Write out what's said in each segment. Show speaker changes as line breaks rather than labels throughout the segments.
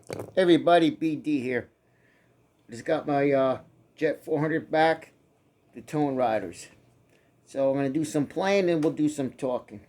Hey everybody, BD here. Just got my Jet 400 back, the Tone Riders. So I'm going to do some playing and we'll do some talking.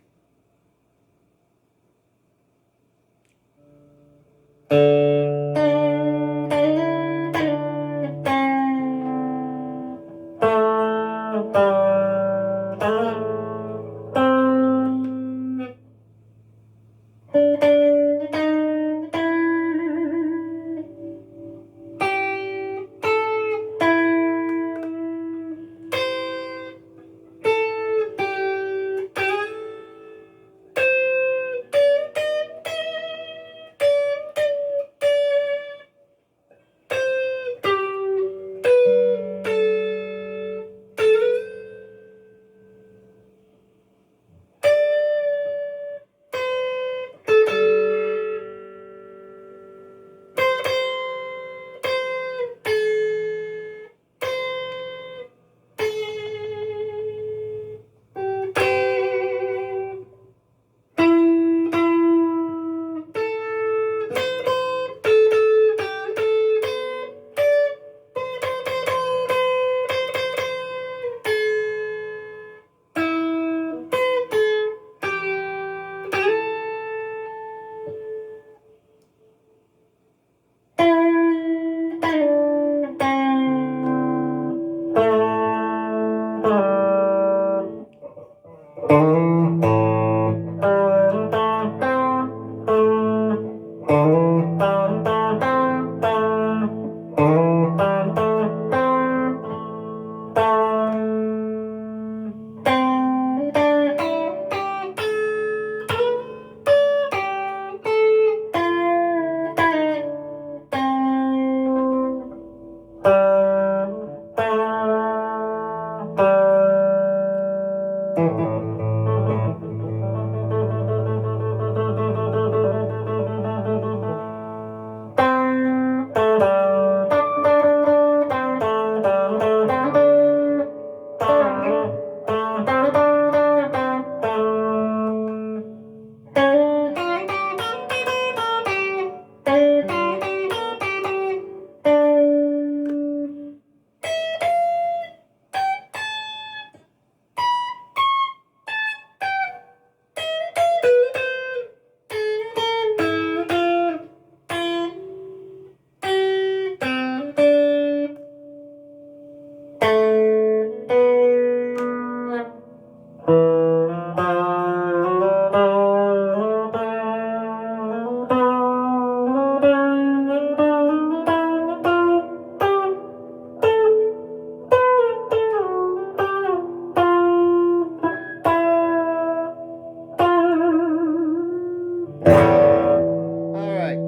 Alright,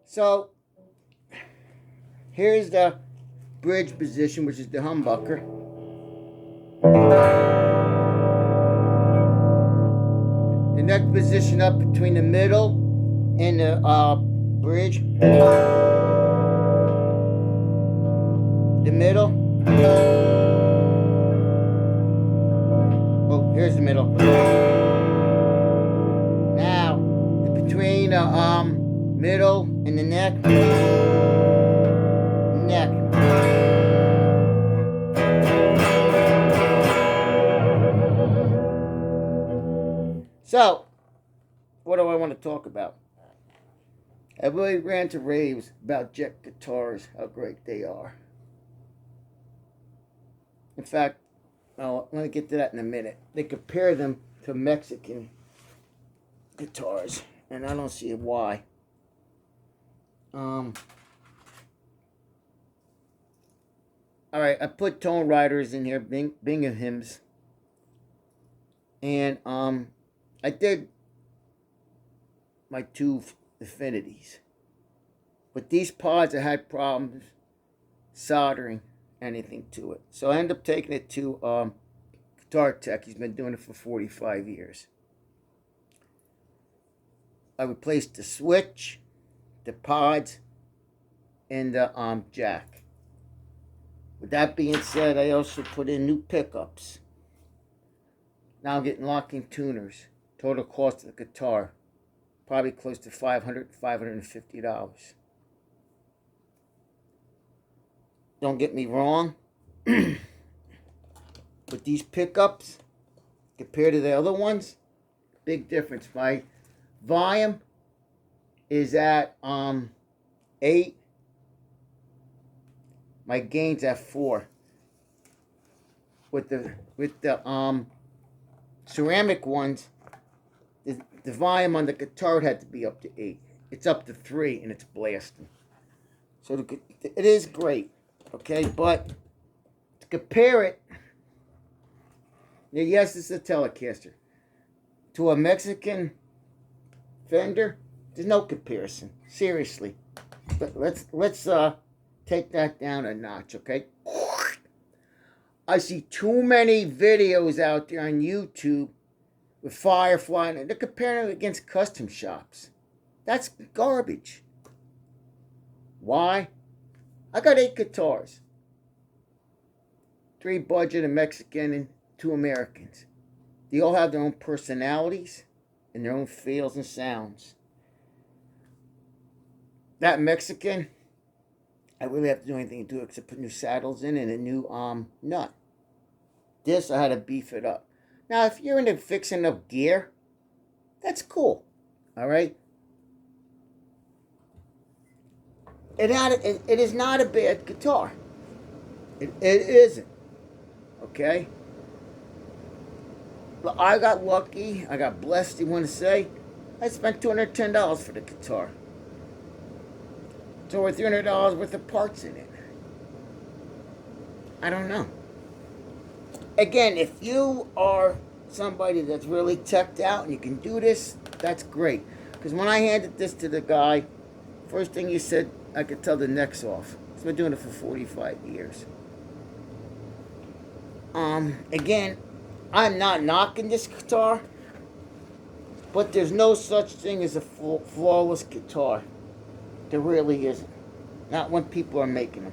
so here's the bridge position, which is the humbucker. The neck position up between the middle and the bridge. The middle. Oh, here's the middle. Now, between the middle and the neck. Neck. So, what do I want to talk about? I really ran to raves about Jet guitars, how great they are. In fact, I'm going to get to that in a minute. They compare them to Mexican guitars, and I don't see why. Alright, I put Tone Riders in here, Bingham's. And I did my two Affinities. But these pods, I had problems soldering anything to it. So I ended up taking it to Guitar Tech. He's been doing it for 45 years. I replaced the switch, the pods, and the jack. With that being said, I also put in new pickups. Now I'm getting locking tuners. Total cost of the guitar, probably close to $500, $550. Don't get me wrong. With these pickups, compared to the other ones, big difference. My volume is at 8. My gain's at 4. With the ceramic ones, the volume on the guitar had to be up to 8. It's up to 3 and it's blasting. So it is great, okay? But to compare it, yes, it's a telecaster, to a Mexican Fender, there's no comparison. Seriously. But let's take that down a notch, okay? I see too many videos out there on YouTube with Firefly, and they're comparing it against custom shops. That's garbage. Why? I got 8 guitars. 3 budget, a Mexican, and 2 Americans. They all have their own personalities and their own feels and sounds. That Mexican, I really have to do anything to it except put new saddles in and a new nut. This, I had to beef it up. Now, if you're into fixing up gear, that's cool. All right? It is not a bad guitar. It isn't. Okay? But I got lucky. I got blessed, you want to say. I spent $210 for the guitar. It's over $300 worth of parts in it. I don't know. Again, if you are somebody that's really teched out and you can do this, that's great. Because when I handed this to the guy, first thing he said, I could tell the neck's off. He's been doing it for 45 years. Again, I'm not knocking this guitar, but there's no such thing as a flawless guitar. There really isn't. Not when people are making them.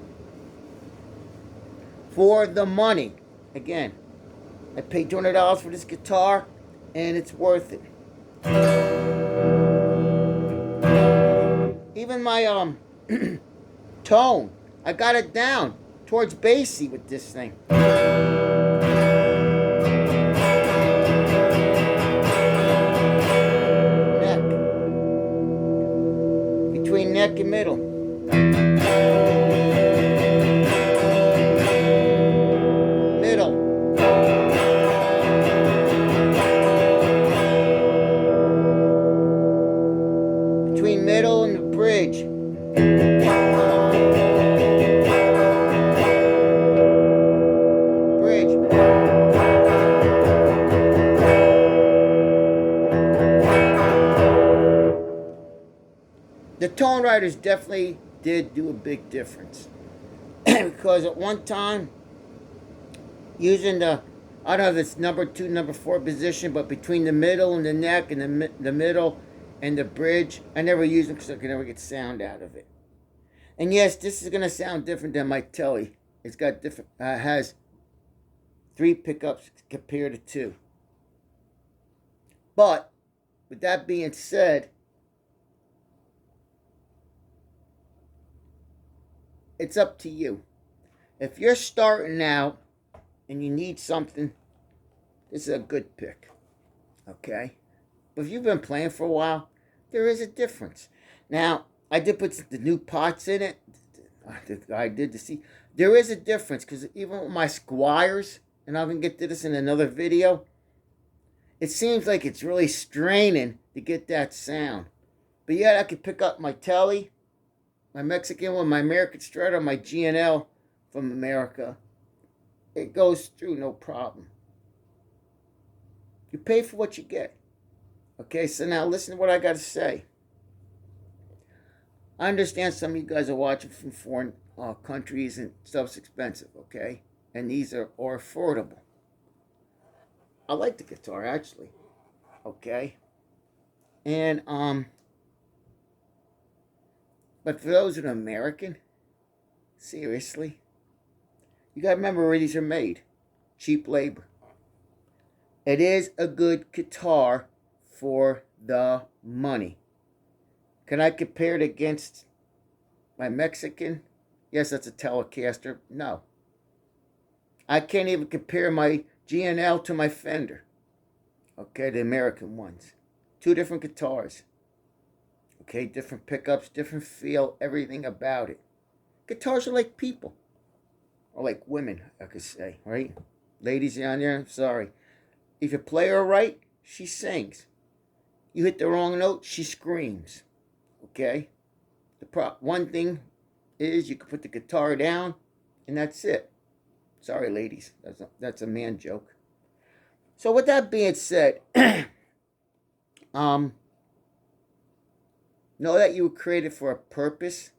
For the money. Again, I paid $200 for this guitar, and it's worth it. Even my tone, I got it down towards bassy with this thing. Neck. Between neck and middle. Middle and the bridge. Bridge. The tonerider definitely did do a big difference. Because at one time, using the, I don't know if it's number 2, number 4 position, but between the middle and the neck and the middle and the bridge, I never use them because I could never get sound out of it. And yes, this is going to sound different than my Telly. It's got different, has 3 pickups compared to 2. But, with that being said, it's up to you. If you're starting out and you need something, this is a good pick. Okay? But if you've been playing for a while, there is a difference. Now, I did put the new pots in it. I did to see. There is a difference because even with my Squires, and I'm going to get to this in another video, it seems like it's really straining to get that sound. But yet I could pick up my Telly, my Mexican one, my American Strat, or my G&L from America. It goes through no problem. You pay for what you get. Okay, so now listen to what I got to say. I understand some of you guys are watching from foreign countries and stuff's expensive, okay? And these are affordable. I like the guitar, actually. Okay? And, but for those that are American, seriously, you got to remember where these are made. Cheap labor. It is a good guitar for the money. Can I compare it against my Mexican? Yes, that's a telecaster. No. I can't even compare my G&L to my Fender. Okay, the American ones. Two different guitars. Okay, different pickups, different feel, everything about it. Guitars are like people. Or like women, I could say, right? Ladies down there, I'm sorry. If you play her right, she sings. You hit the wrong note, she screams. Okay? One thing is you can put the guitar down, and that's it. Sorry, ladies. That's a man joke. So with that being said, know that you were created for a purpose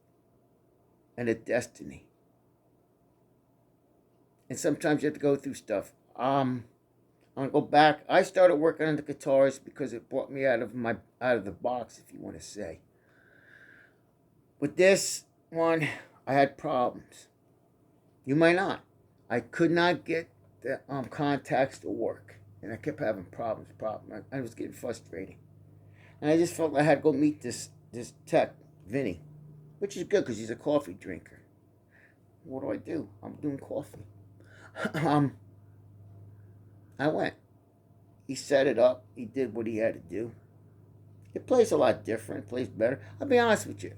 and a destiny. And sometimes you have to go through stuff. I'm gonna go back. I started working on the guitars because it brought me out of the box, if you want to say. With this one, I had problems. You might not. I could not get the contacts to work, and I kept having problems. I was getting frustrated, and I just felt I had to go meet this tech, Vinny, which is good because he's a coffee drinker. What do? I'm doing coffee. I went. He set it up. He did what he had to do. It plays a lot different. It plays better. I'll be honest with you.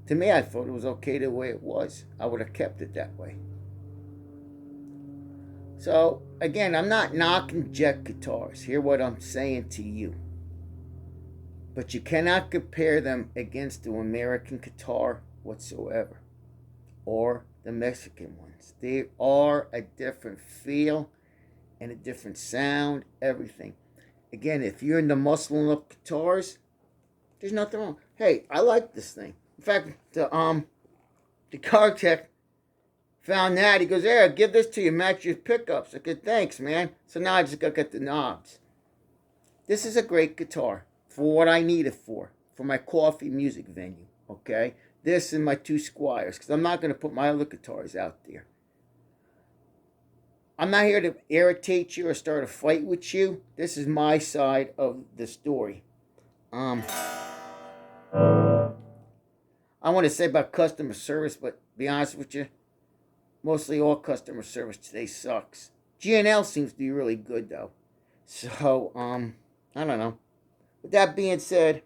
To me, I thought it was okay the way it was. I would have kept it that way. So, again, I'm not knocking jet guitars. Hear what I'm saying to you. But you cannot compare them against the American guitar whatsoever. Or the Mexican ones. They are a different feel and a different sound, everything. Again, if you're into muscling up guitars, there's nothing wrong. Hey, I like this thing. In fact, the car tech found that. He goes, "There, give this to you, match your pickups." I said, "Thanks, man." So now I just got to get the knobs. This is a great guitar for what I need it for my coffee music venue, okay? This and my two Squires, because I'm not going to put my other guitars out there. I'm not here to irritate you or start a fight with you. This is my side of the story. I want to say about customer service, but be honest with you, mostly all customer service today sucks. G&L seems to be really good though. So, I don't know. With that being said,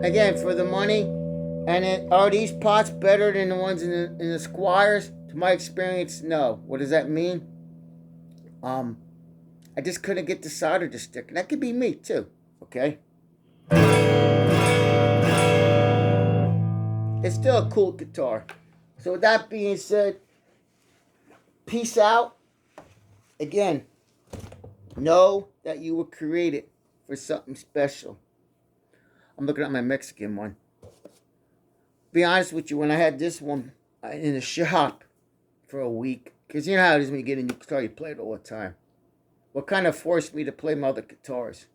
again, for the money, and are these pots better than the ones in the Squires? To my experience, no. What does that mean? I just couldn't get the solder to stick. And that could be me too, okay? It's still a cool guitar. So with that being said, peace out. Again, know that you were created for something special. I'm looking at my Mexican one. Be honest with you, when I had this one in the shop for a week, because you know how it is when you get a new guitar, you play it all the time. What kind of forced me to play my other guitars.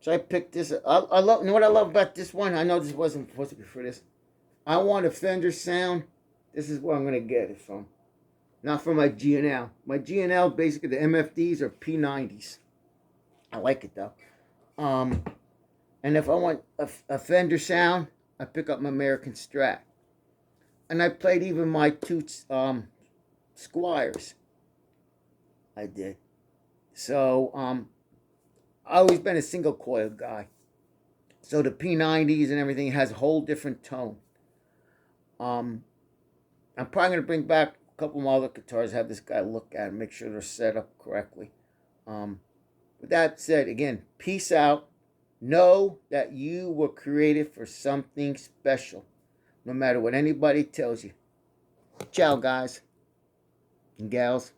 So I picked this. I love. You know what I love about this one? I know this wasn't supposed to be for this. I want a Fender sound. This is where I'm gonna get it from. Not from my G&L. My G&L, basically the MFDs are P90s. I like it though. And if I want a Fender sound, I pick up my American Strat. And I played even my two Squires. I did. So I always been a single coil guy. So the P90s and everything has a whole different tone. I'm probably going to bring back a couple of my other guitars, have this guy look at them, make sure they're set up correctly. With that said, again, peace out. Know that you were created for something special, no matter what anybody tells you. Ciao, guys and gals.